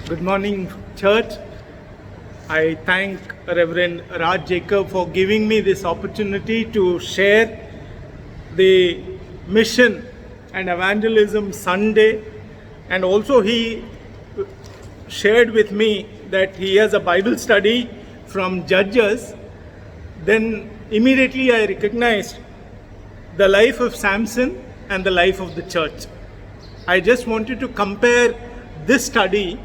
Good morning, church. I thank Reverend Raj Jacob for giving me this opportunity to share the mission and evangelism Sunday. And also he shared with me that he has a Bible study from Judges. Then immediately I recognized the life of Samson and the life of the church. I just wanted to compare this study.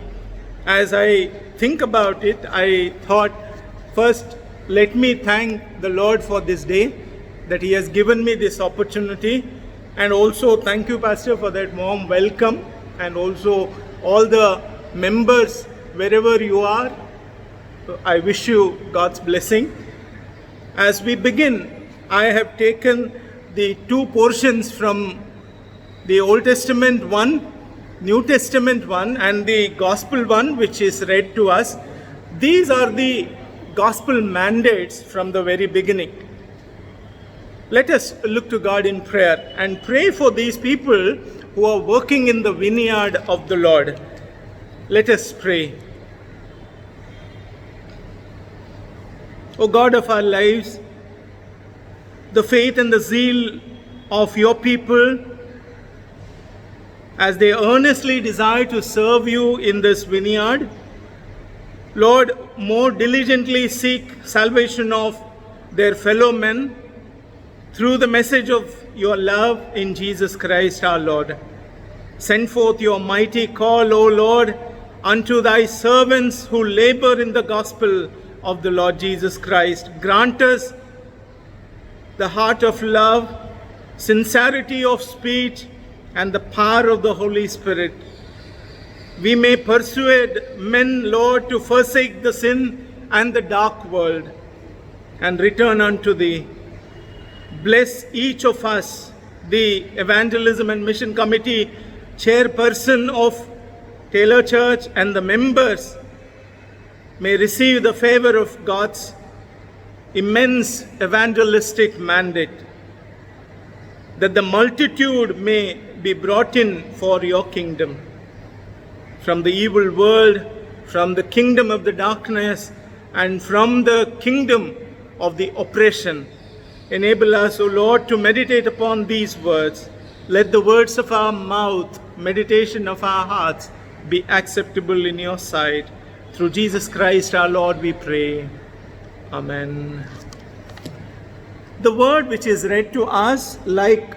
As I think about it, I thought, first, let me thank the Lord for this day, that He has given me this opportunity. And also, thank you, Pastor, for that warm welcome. And also, all the members, wherever you are, I wish you God's blessing. As we begin, I have taken the two portions from the Old Testament one, New Testament one, and the Gospel one, which is read to us. These are the Gospel mandates from the very beginning. Let us look to God in prayer and pray for these people who are working in the vineyard of the Lord. Let us pray. O God of our lives, the faith and the zeal of your people, as they earnestly desire to serve you in this vineyard, Lord, more diligently seek salvation of their fellow men through the message of your love in Jesus Christ our Lord. Send forth your mighty call, O Lord, unto thy servants who labor in the gospel of the Lord Jesus Christ. Grant us the heart of love, sincerity of speech, and the power of the Holy Spirit. We may persuade men, Lord, to forsake the sin and the dark world and return unto thee. Bless each of us, the Evangelism and Mission Committee chairperson of Taylor Church, and the members may receive the favor of God's immense evangelistic mandate, that the multitude may be brought in for your kingdom. From the evil world, from the kingdom of the darkness, and from the kingdom of the oppression. Enable us, O Lord, to meditate upon these words. Let the words of our mouth, meditation of our hearts, be acceptable in your sight. Through Jesus Christ our Lord we pray. Amen. The word which is read to us, like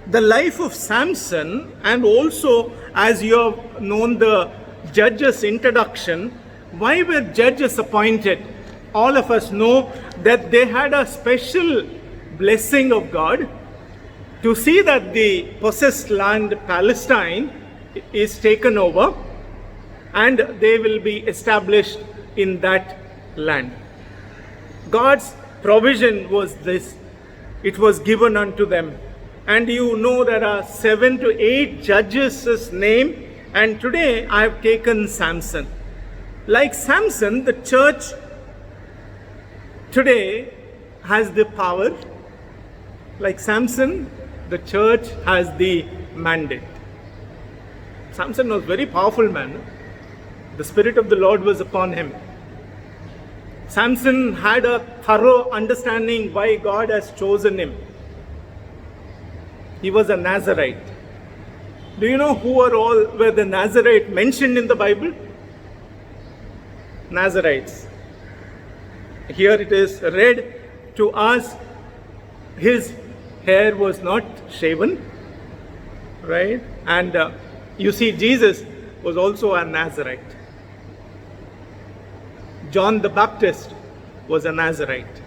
the life of Samson, and also as you have known the judges' introduction, why were judges appointed? All of us know that they had a special blessing of God to see that the possessed land Palestine is taken over and they will be established in that land. God's provision was this. It was given unto them. And you know there are 7 to 8 judges' name, and today I have taken Samson. Like Samson, the church today has the power. Like Samson, the church has the mandate. Samson was a very powerful man. The Spirit of the Lord was upon him. Samson had a thorough understanding why God has chosen him. He was a Nazarite. Do you know who are all were the Nazarite mentioned in the Bible? Nazarites. Here it is read to us. His hair was not shaven, right? And you see, Jesus was also a Nazarite. John the Baptist was a Nazarite.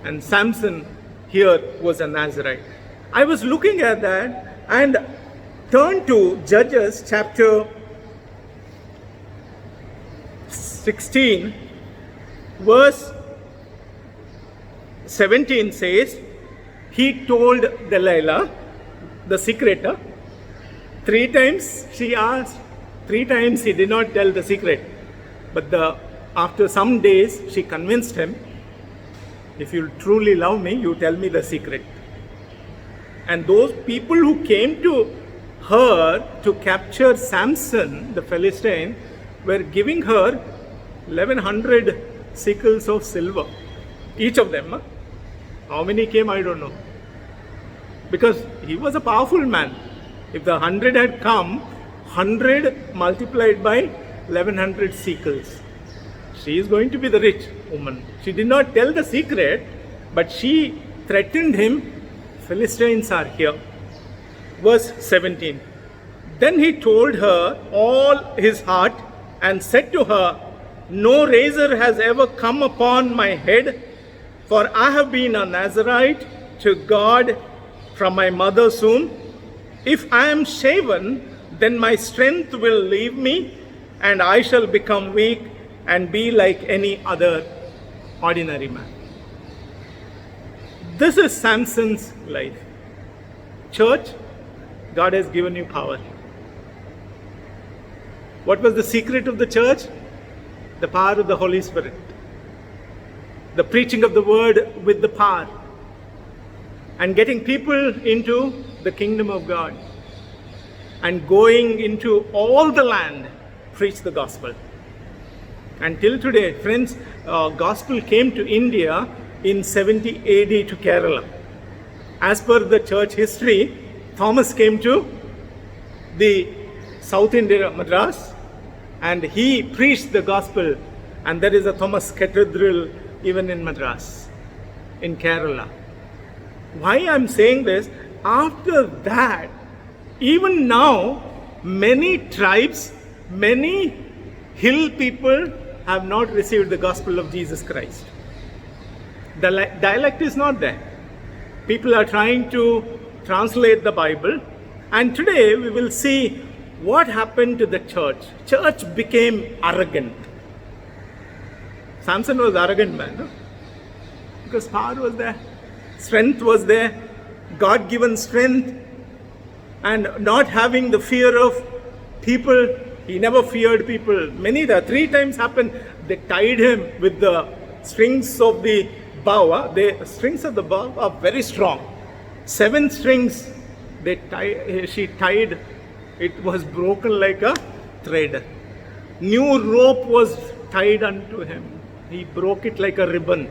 And Samson here was a Nazarite. I was looking at that and turned to Judges chapter 16, verse 17 says, he told Delilah, the secreter, 3 times she asked, 3 times he did not tell the secret. But after some days, she convinced him, if you truly love me, you tell me the secret. And those people who came to her to capture Samson, the Philistine, were giving her 1100 sickles of silver. Each of them. How many came, I don't know. Because he was a powerful man. If the 100 had come, 100 multiplied by 1100 sickles. She is going to be the rich woman. She did not tell the secret, but she threatened him. Philistines are here. Verse 17. Then he told her all his heart and said to her, no razor has ever come upon my head, for I have been a Nazarite to God from my mother's womb. If I am shaven, then my strength will leave me, and I shall become weak and be like any other ordinary man. This is Samson's life. Church, God has given you power. What was the secret of the church? The power of the Holy Spirit. The preaching of the word with the power. And getting people into the kingdom of God. And going into all the land, preach the gospel. Until today, friends, gospel came to India in 70 AD to Kerala. As per the church history, Thomas came to the South India, Madras, and he preached the gospel. And there is a Thomas Cathedral even in Madras, in Kerala. Why I'm saying this? After that, even now, many tribes, many hill people have not received the gospel of Jesus Christ. The dialect is not there. People are trying to translate the Bible. And today we will see what happened to the church. Church became arrogant. Samson was an arrogant man, no? Because power was there. Strength was there. God-given strength. And not having the fear of people. He never feared people. Three times happened. They tied him with the strings of the bow. The strings of the bow are very strong. 7 strings she tied. It was broken like a thread. New rope was tied unto him. He broke it like a ribbon.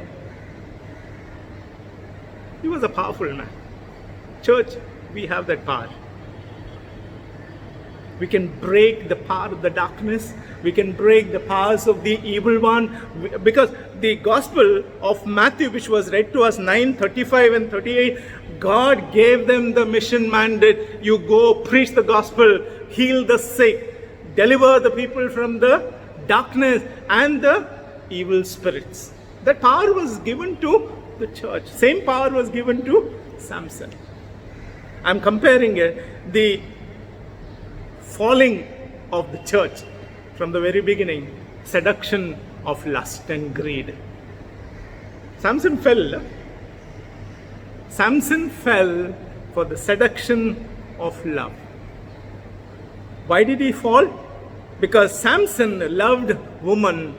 He was a powerful man. Church, we have that power. We can break the power of the darkness. We can break the powers of the evil one. Because the gospel of Matthew, which was read to us 9:35 and 38, God gave them the mission mandate. You go, preach the gospel, heal the sick, deliver the people from the darkness and the evil spirits. That power was given to the church. Same power was given to Samson. I'm comparing it. The falling of the church from the very beginning, seduction of lust and greed. Samson fell. Samson fell for the seduction of love. Why did he fall? Because Samson loved woman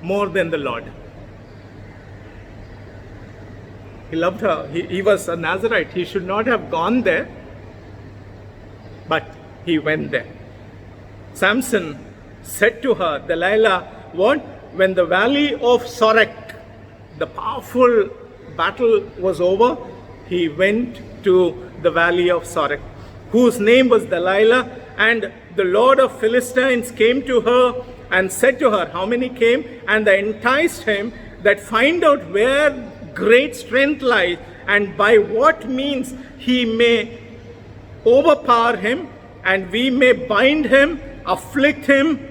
more than the Lord. He loved her. He was a Nazarite. He should not have gone there, but he went there. Samson said to her, Delilah, what? When the valley of Sorek, the powerful battle was over, he went to the valley of Sorek, whose name was Delilah, and the Lord of Philistines came to her and said to her, how many came? And they enticed him that find out where great strength lies and by what means he may overpower him and we may bind him, afflict him.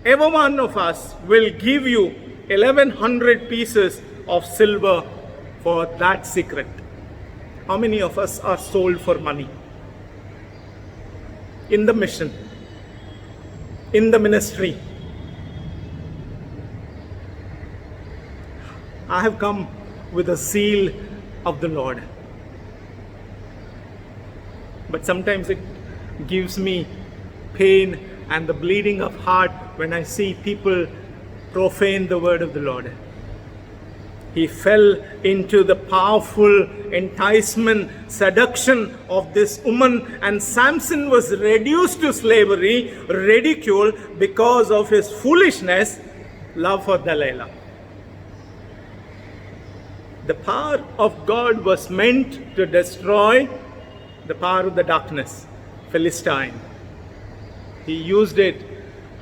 Every one of us will give you 1100 pieces of silver for that secret. How many of us are sold for money? In the mission, in the ministry. I have come with a zeal of the Lord. But sometimes it gives me pain and the bleeding of heart when I see people profane the word of the Lord. he fell into the powerful enticement, seduction of this woman, and Samson was reduced to slavery, ridiculed because of his foolishness, love for Delilah. The power of God was meant to destroy the power of the darkness, Philistine. He used it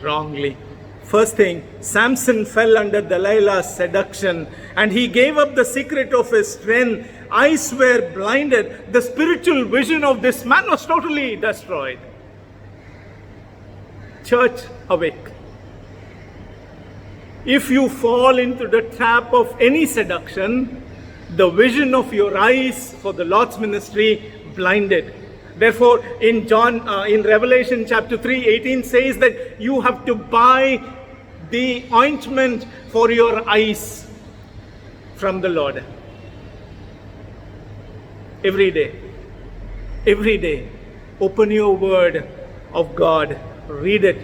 wrongly. First thing, Samson fell under Delilah's seduction and he gave up the secret of his strength. Eyes were blinded. The spiritual vision of this man was totally destroyed. Church, awake. If you fall into the trap of any seduction, the vision of your eyes for the Lord's ministry blinded. Therefore, in Revelation chapter 3:18 says that you have to buy the ointment for your eyes from the Lord. Every day, open your word of God, read it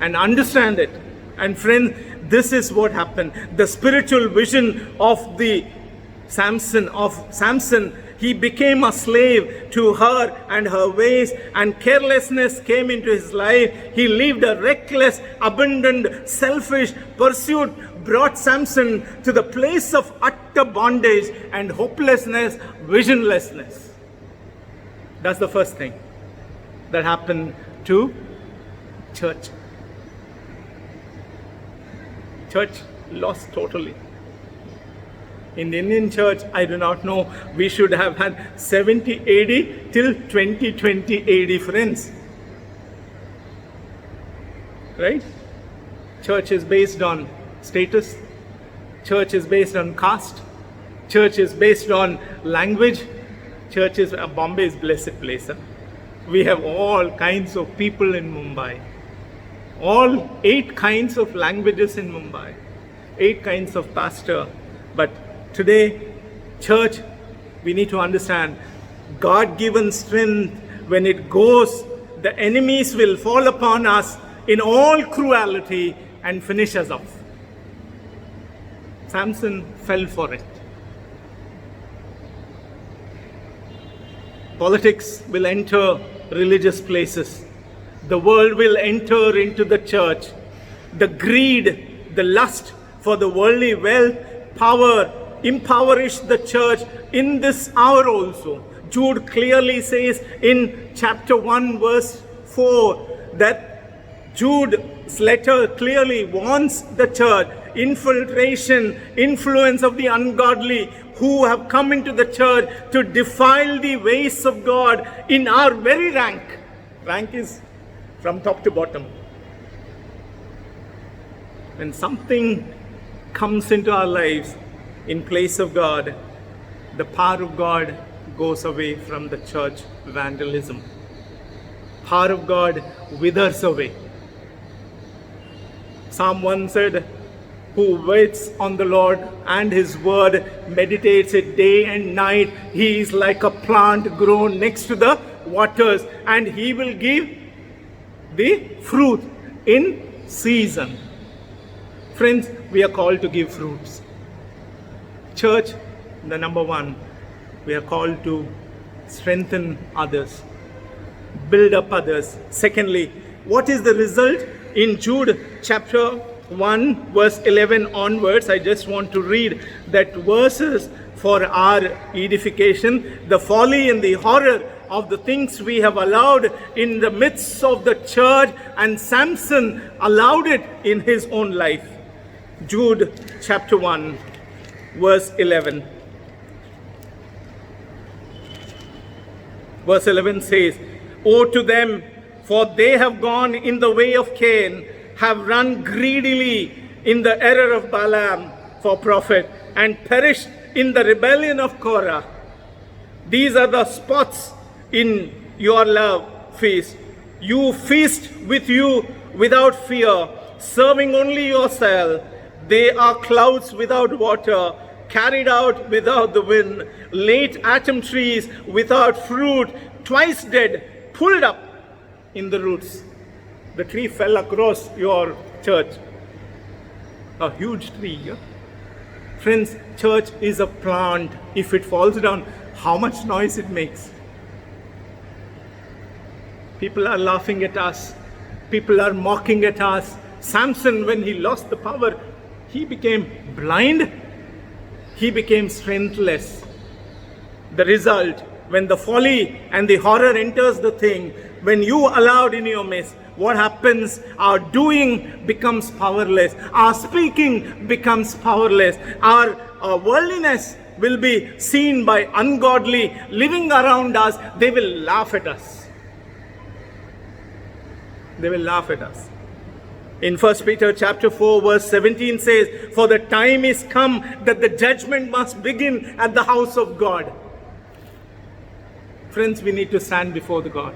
and understand it. And friends, this is what happened. The spiritual vision of Samson, he became a slave to her and her ways, and carelessness came into his life. He lived a reckless, abandoned, selfish pursuit, brought Samson to the place of utter bondage and hopelessness, visionlessness. That's the first thing that happened to church. Church lost totally. In the Indian church, I do not know, we should have had 70 AD till 2020 AD, friends. Right? Church is based on status. Church is based on caste. Church is based on language. Church is, Bombay is a blessed place. Huh? We have all kinds of people in Mumbai. All 8 kinds of languages in Mumbai. 8 kinds of pastor. But today, church, we need to understand God-given strength, when it goes, the enemies will fall upon us in all cruelty and finish us off. Samson fell for it. Politics will enter religious places. The world will enter into the church. The greed, the lust for the worldly wealth, power, impoverish the church in this hour also. Jude clearly says in chapter 1 verse 4 that Jude's letter clearly warns the church, infiltration, influence of the ungodly who have come into the church to defile the ways of God in our very rank. Rank is from top to bottom. When something comes into our lives in place of God, the power of God goes away from the church. Vandalism. Power of God withers away. Psalm 1 said, who waits on the Lord and his word, meditates it day and night, he is like a plant grown next to the waters, and he will give the fruit in season. Friends, we are called to give fruits. Church, the number 1, we are called to strengthen others, build up others. Secondly, what is the result? In Jude chapter 1 verse 11 onwards, I just want to read that verses for our edification. The folly and the horror of the things we have allowed in the midst of the church, and Samson allowed it in his own life. Jude chapter 1 verse 11. Verse 11 says, woe to them, for they have gone in the way of Cain, have run greedily in the error of Balaam for profit, and perished in the rebellion of Korah. These are the spots in your love feast. You feast with you without fear, serving only yourself. They are clouds without water, carried out without the wind, late autumn trees without fruit, twice dead, pulled up in the roots. The tree fell across your church. A huge tree, yeah? Friends, church is a plant. If it falls down, how much noise it makes. People are laughing at us. People are mocking at us. Samson, when he lost the power, he became blind. He became strengthless. The result, when the folly and the horror enters the thing, when you allowed in your midst, what happens? Our doing becomes powerless. Our speaking becomes powerless. Our worldliness will be seen by ungodly living around us. They will laugh at us. They will laugh at us. In 1 Peter chapter 4 verse 17 says, "For the time is come that the judgment must begin at the house of God." Friends, we need to stand before the God.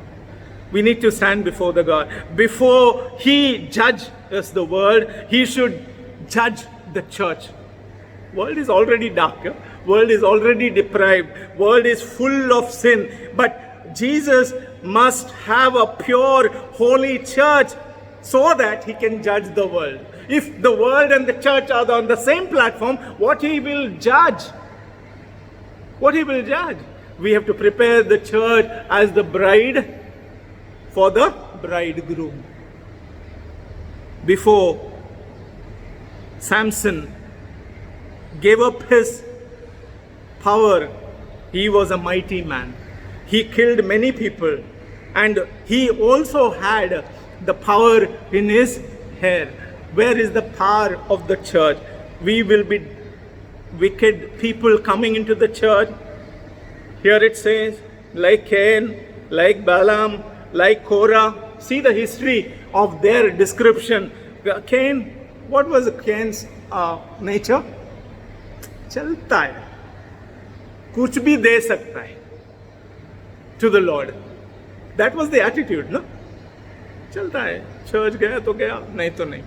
We need to stand before the God. Before He judges the world, He should judge the church. World is already dark. World is already deprived. World is full of sin. But Jesus must have a pure, holy church so that He can judge the world. If the world and the church are on the same platform, what He will judge? What He will judge? We have to prepare the church as the bride for the bridegroom. Before Samson gave up his power, he was a mighty man. He killed many people, and he also had the power in his hair. Where is the power of the church? We will be wicked people coming into the church. Here it says, like Cain, like Balaam, like Korah. See the history of their description. Cain, what was Cain's nature? चलता है, कुछ भी दे सकता है to the Lord. That was the attitude, no? चलता है, church गया तो गया, नहीं तो नहीं,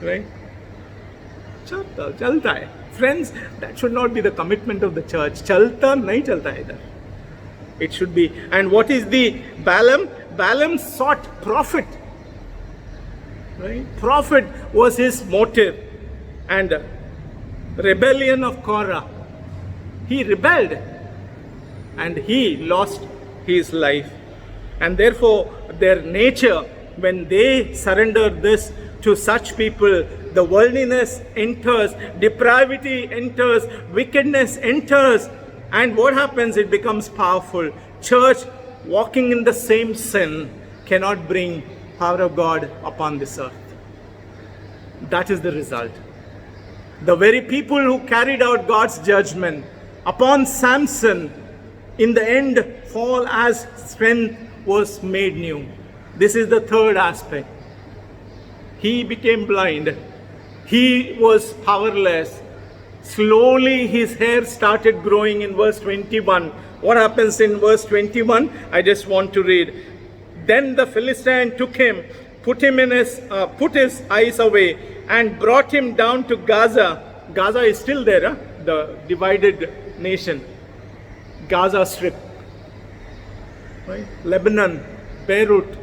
right? चलता है. Friends, that should not be the commitment of the church. चलता नहीं चलता है इधर. It should be. And what is the Balaam? Balaam sought profit. Right? Profit was his motive. And rebellion of Korah. He rebelled. And he lost his life. And therefore, their nature, when they surrender this to such people, the worldliness enters, depravity enters, wickedness enters, and what happens? It becomes powerful. Church walking in the same sin cannot bring power of God upon this earth. That is the result. The very people who carried out God's judgment upon Samson, in the end, fall as strength was made new. This is the third aspect. He became blind. He was powerless. Slowly his hair started growing in verse 21. What happens in verse 21? I just want to read. Then the Philistine took him, put his eyes away, and brought him down to Gaza. Gaza is still there, the divided nation. Gaza Strip. Right? Lebanon, Beirut.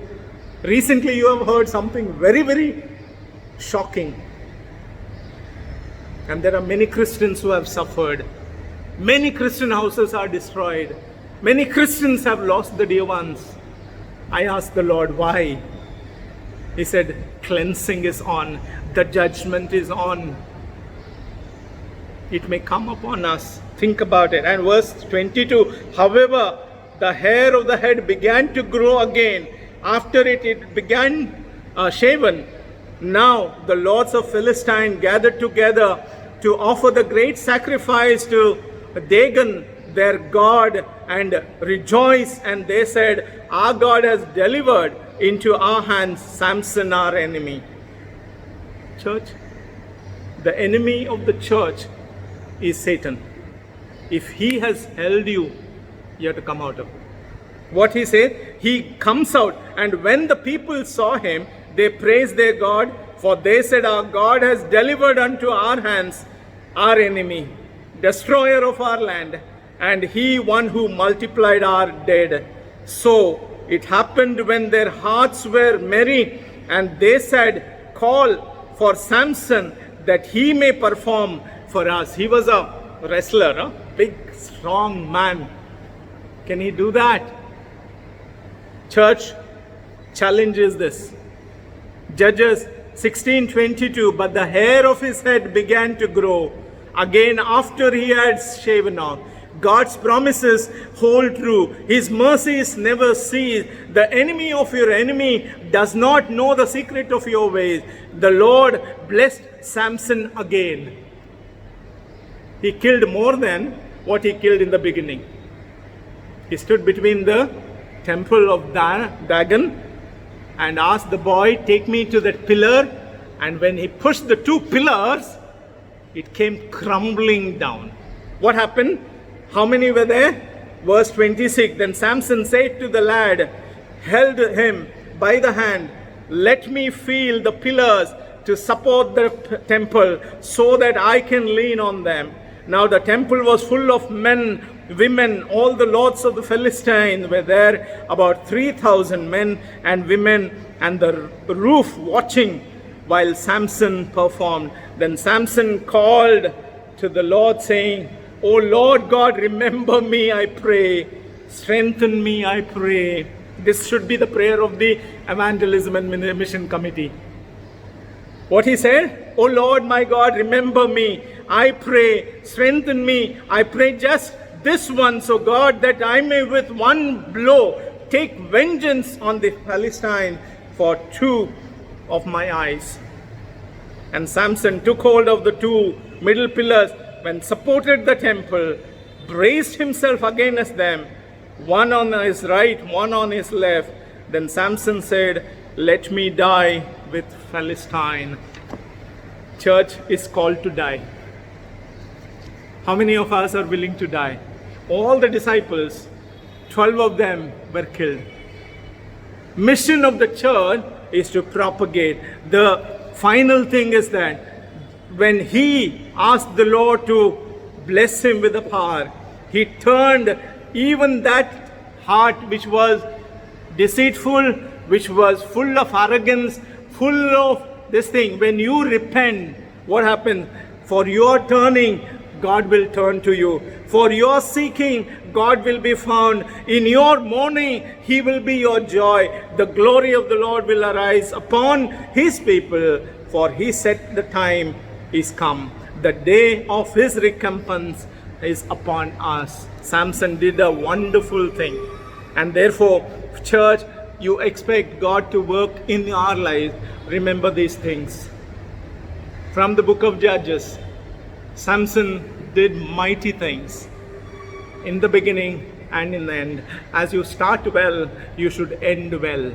Recently you have heard something very, very shocking. And there are many Christians who have suffered. Many Christian houses are destroyed. Many Christians have lost the dear ones. I asked the Lord, why? He said, cleansing is on. The judgment is on. It may come upon us. Think about it. And verse 22, however, the hair of the head began to grow again. After it began shaven. Now the lords of Philistine gathered together to offer the great sacrifice to Dagon, their god, and rejoice. And they said, our God has delivered into our hands Samson, our enemy. Church, the enemy of the church is Satan. If he has held you, you have to come out of it. What he said, he comes out, and when the people saw him, they praised their God, for they said, our God has delivered unto our hands our enemy, destroyer of our land, and he one who multiplied our dead. So it happened when their hearts were merry, and they said, call for Samson, that he may perform for us. He was a wrestler, a big, strong man. Can he do that? Church, challenge is this. Judges 16:22, but the hair of his head began to grow again after he had shaven off. God's promises hold true. His mercies never cease. The enemy of your enemy does not know the secret of your ways. The Lord blessed Samson again. He killed more than what he killed in the beginning. He stood between the temple of Dagon and asked the boy, take me to that pillar. And when he pushed the two pillars, it came crumbling down. What happened? How many were there? Verse 26. Then Samson said to the lad, held him by the hand, let me feel the pillars to support the temple so that I can lean on them. Now the temple was full of men, women, all the lords of the Philistines were there, about 3,000 men and women, and the roof watching while Samson performed. Then Samson called to the Lord, saying, O Lord God, remember me, I pray. Strengthen me, I pray. This should be the prayer of the Evangelism and Mission Committee. What he said? O Lord my God, remember me, I pray. Strengthen me, I pray just this once, O God, that I may with one blow take vengeance on the Philistine for two of my eyes. And Samson took hold of the two middle pillars when supported the temple, braced himself against them, one on his right, one on his left. Then Samson said, let me die with Philistine. Church is called to die. How many of us are willing to die? All the disciples, 12 of them were killed. Mission of the church is to propagate. The final thing is that when he asked the Lord to bless him with the power, he turned even that heart which was deceitful, which was full of arrogance, full of this thing. When you repent, what happens? For your turning, God will turn to you. For your seeking, God will be found. In your mourning, He will be your joy. The glory of the Lord will arise upon His people, for He said the time is come. The day of His recompense is upon us. Samson did a wonderful thing. And therefore, church, you expect God to work in our lives. Remember these things. From the book of Judges, Samson did mighty things in the beginning and in the end. As you start well, you should end well.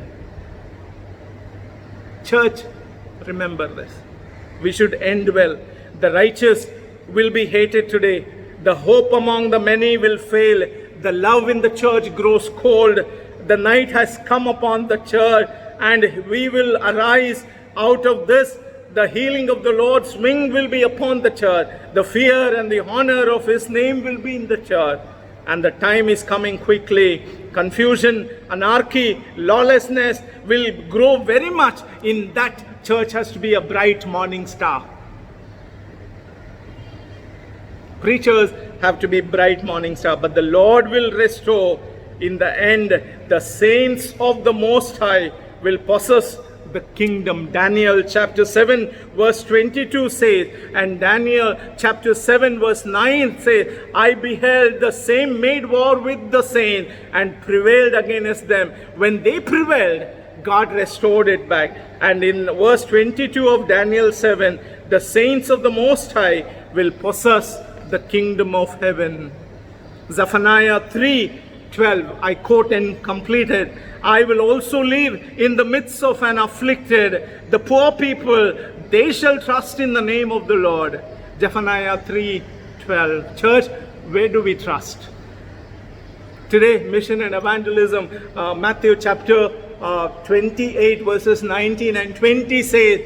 Church, remember this. We should end well. The righteous will be hated today. The hope among the many will fail. The love in the church grows cold. The night has come upon the church, and we will arise out of this. The healing of the Lord's wing will be upon the church. The fear and the honor of His name will be in the church. And the time is coming quickly. Confusion, anarchy, lawlessness will grow very much. In that, church has to be a bright morning star. Preachers have to be bright morning star. But the Lord will restore. In the end, the saints of the Most High will possess the kingdom. Daniel chapter 7 verse 22 says, and Daniel chapter 7 verse 9 says, I beheld the same made war with the saints and prevailed against them. When they prevailed, God restored it back. And in verse 22 of Daniel 7, the saints of the Most High will possess the kingdom of heaven. Zephaniah 3:12, I quote and completed. I will also live in the midst of an afflicted. The poor people, they shall trust in the name of the Lord. Zephaniah 3:12. Church, where do we trust? Today, mission and evangelism, Matthew chapter 28 verses 19 and 20 says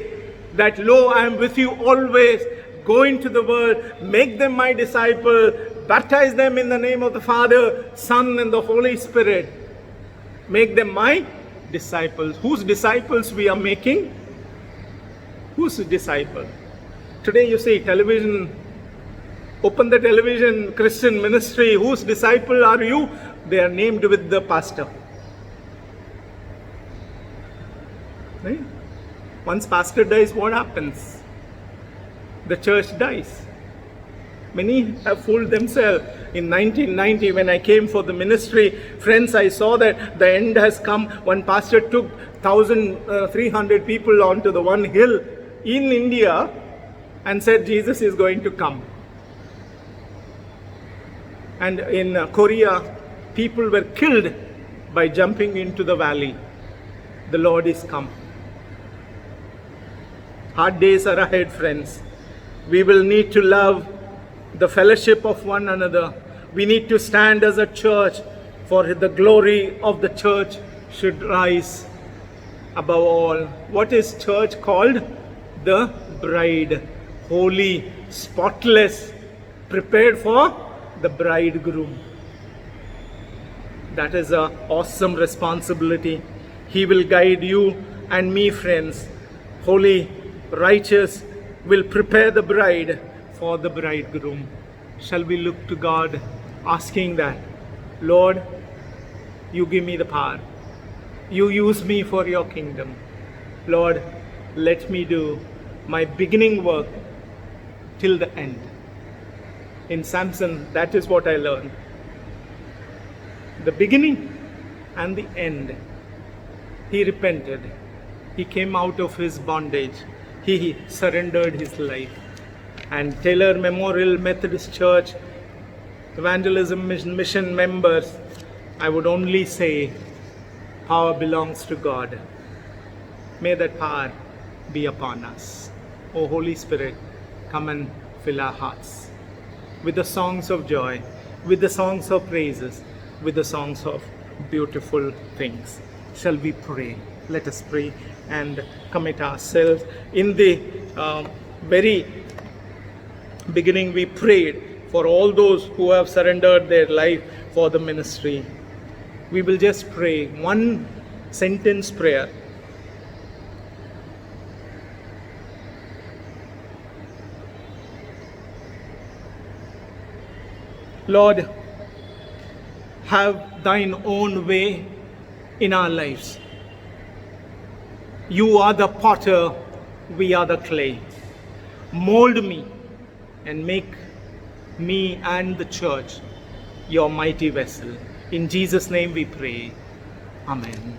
that, lo, I am with you always. Go into the world, make them my disciples, baptize them in the name of the Father, Son, and the Holy Spirit. Make them my disciples. Whose disciples we are making? Whose disciple? Today you see television Open the television, Christian ministry, whose disciple are you? They are named with the pastor. Right? Once pastor dies, what happens? The church dies. Many have fooled themselves. In 1990, when I came for the ministry, friends, I saw that the end has come. One pastor took 1,300 people onto the one hill in India and said, Jesus is going to come. And in Korea, people were killed by jumping into the valley. The Lord is come. Hard days are ahead, friends. We will need to love the fellowship of one another. We need to stand as a church, for the glory of the church should rise above all. What is church called? The bride. Holy, spotless, prepared for the bridegroom. That is an awesome responsibility. He will guide you and me, friends. Holy, righteous, will prepare the bride for the bridegroom. Shall we look to God, asking that, Lord, you give me the power. You use me for your kingdom. Lord, let me do my beginning work till the end. In Samson, that is what I learned. The beginning and the end. He repented. He came out of his bondage. He surrendered his life. And Taylor Memorial Methodist Church Evangelism Mission members, I would only say, power belongs to God. May that power be upon us. O Holy Spirit, come and fill our hearts with the songs of joy, with the songs of praises, with the songs of beautiful things. Shall we pray? Let us pray and commit ourselves. In the very beginning, we prayed for all those who have surrendered their life for the ministry. We will just pray one sentence prayer. Lord, have thine own way in our lives. You are the potter, we are the clay. Mold me and make me and the church your mighty vessel. In Jesus' name we pray. Amen.